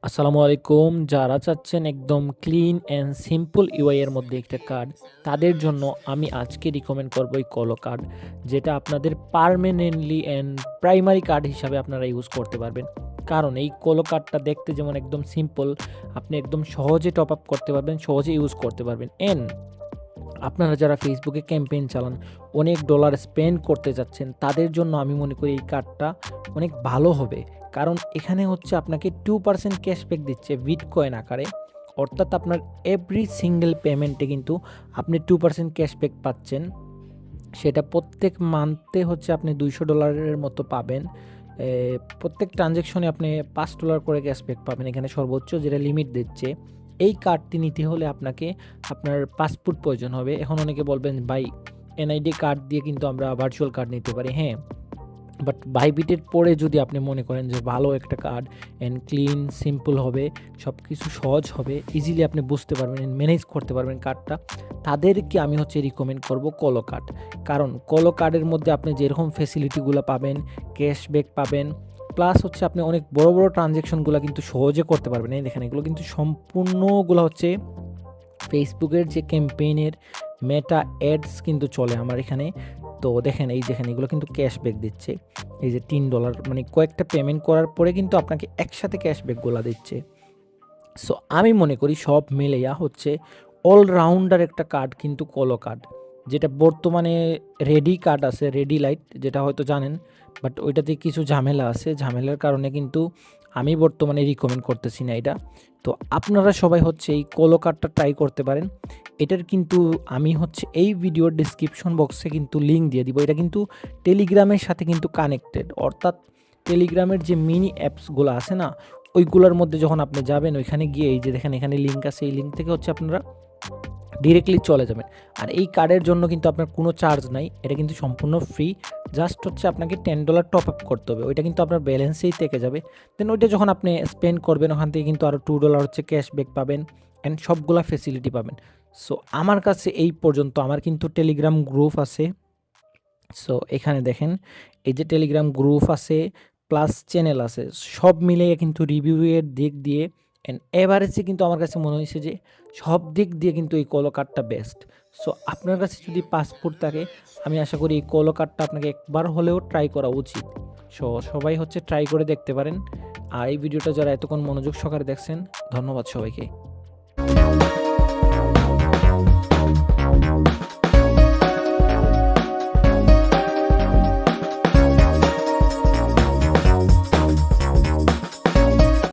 আসসালামু আলাইকুম। যারা চাচ্ছেন একদম ক্লিন অ্যান্ড সিম্পল ইউআই এর মধ্যে একটা কার্ড, তাদের জন্য আমি আজকে রিকমেন্ড করব এই কলো কার্ড, যেটা আপনাদের পার্মানেন্টলি অ্যান্ড প্রাইমারি কার্ড হিসাবে আপনারা ইউজ করতে পারবেন। কারণ এই কলো কার্ডটা দেখতে যেমন একদম সিম্পল, আপনি একদম সহজে টপ আপ করতে পারবেন, সহজে ইউজ করতে পারবেন। আপনারা যারা ফেসবুকে ক্যাম্পেইন চালান, অনেক ডলার স্পেন্ড করতে যাচ্ছেন, তাদের জন্য আমি মনে করি এই কার্ডটা অনেক ভালো হবে। কারণ এখানে হচ্ছে আপনাকে 2% ক্যাশব্যাক দিচ্ছে বিটকয়েন আকারে। অর্থাৎ আপনার এভরি সিঙ্গেল পেমেন্টে কিন্তু আপনি 2% ক্যাশব্যাক পাচ্ছেন। সেটা প্রত্যেক মান্থে হচ্ছে আপনি $200 মতো পাবেন। প্রত্যেক ট্রানজ্যাকশনে আপনি $5 করে ক্যাশব্যাক পাবেন এখানে সর্বোচ্চ, যেটা লিমিট দিচ্ছে। এই কার্ডটি নিতে হলে আপনাকে আপনার পাসপোর্ট প্রয়োজন হবে। এখন অনেকে বলবেন, ভাই এনআইডি কার্ড দিয়ে কিন্তু আমরা ভার্চুয়াল কার্ড নিতে পারি। হ্যাঁ, বাট বাইবিটের পরে যদি আপনি মনে করেন যে ভালো একটা কার্ড অ্যান্ড ক্লিন সিম্পল হবে, সব কিছু সহজ হবে, ইজিলি আপনি বুঝতে পারবেন, ম্যানেজ করতে পারবেন কার্ডটা, তাদেরকে আমি হচ্ছে রিকমেন্ড করব কলো কার্ড। কারণ কলো কার্ডের মধ্যে আপনি যেরকম ফেসিলিটিগুলো পাবেন, ক্যাশব্যাক পাবেন, প্লাস হচ্ছে আপনি অনেক বড় বড় ট্রানজ্যাকশনগুলো কিন্তু সহজে করতে পারবেন। এই দেখেন, এগুলো কিন্তু সম্পূর্ণগুলো হচ্ছে ফেসবুকের যে ক্যাম্পেইনের মেটা অ্যাডস কিন্তু চলে আমার এখানে। তো দেখেন, এই দেখেন, এগুলো কিন্তু ক্যাশব্যাক দিচ্ছে। এই যে $3 মানে কয়েকটা পেমেন্ট করার পরে কিন্তু আপনাকে একসাথে ক্যাশব্যাকগুলো দিচ্ছে। সো আমি মনে করি সব মিলেয়া হচ্ছে অলরাউন্ডার একটা কার্ড কিন্তু কলো কার্ড, যেটা বর্তমানে রেডি কার্ড আছে, রেডি লাইট, যেটা হয়তো জানেন, বাট ওইটাতে কিছু ঝামেলা আছে। ঝামেলার কারণে কিন্তু আমি বর্তমানে রিকমেন্ড করতেছি না এটা। তো আপনারা সবাই হচ্ছে এই কলো কার্ডটা ট্রাই করতে পারেন। এটার কিন্তু আমি হচ্ছে এই ভিডিওর ডিসক্রিপশন বক্সে কিন্তু লিঙ্ক দিয়ে দিব। এটা কিন্তু টেলিগ্রামের সাথে কিন্তু কানেক্টেড, অর্থাৎ টেলিগ্রামের যে মিনি অ্যাপসগুলো আছে না, ওইগুলোর মধ্যে যখন আপনি যাবেন, ওইখানে গিয়ে এই যে দেখেন এখানে লিঙ্ক আছে, এই লিঙ্ক থেকে হচ্ছে আপনারা ডিরেক্টলি চলে যাবেন। আর এই কার্ডের জন্য কিন্তু আপনার কোনো চার্জ নাই, এটা কিন্তু সম্পূর্ণ ফ্রি। জাস্ট হচ্ছে আপনাকে $10 টপ আপ করতে হবে, ওইটা কিন্তু আপনার ব্যালেন্সেই থেকে যাবে। দেন ওইটা যখন আপনি স্পেন্ড করবেন, ওখান থেকে কিন্তু আরও $2 হচ্ছে ক্যাশব্যাক পাবেন অ্যান্ড সবগুলা ফেসিলিটি পাবেন। সো আমার কাছে এই পর্যন্ত। আমার কিন্তু টেলিগ্রাম গ্রুপ আছে। সো এখানে দেখেন, এই যে টেলিগ্রাম গ্রুপ আছে প্লাস চ্যানেল আছে, সব মিলিয়ে কিন্তু রিভিউয়ের দিক দিয়ে অ্যান্ড এভারেজে কিন্তু আমার কাছে মনে হয়েছে যে সব দিক দিয়ে কিন্তু এই কলো কার্ডটা বেস্ট। সো আপনার কাছে যদি পাসপোর্ট থাকে, আমি আশা করি এই কলো কার্ডটা আপনাকে একবার হলেও ট্রাই করা উচিত। সো সবাই হচ্ছে ট্রাই করে দেখতে পারেন। আর এই ভিডিওটা যারা এতক্ষণ মনোযোগ সহকারে দেখছেন, ধন্যবাদ সবাইকে।